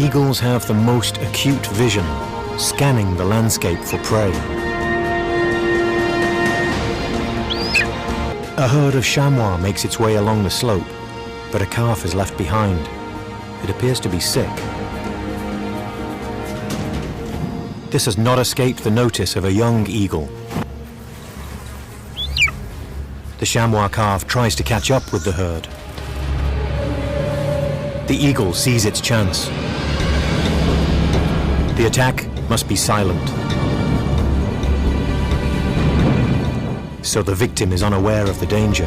Eagles have the most acute vision, scanning the landscape for prey. A herd of chamois makes its way along the slope, but a calf is left behind. It appears to be sick. This has not escaped the notice of a young eagle. The chamois calf tries to catch up with the herd. The eagle sees its chance. The attack must be silent. So the victim is unaware of the danger.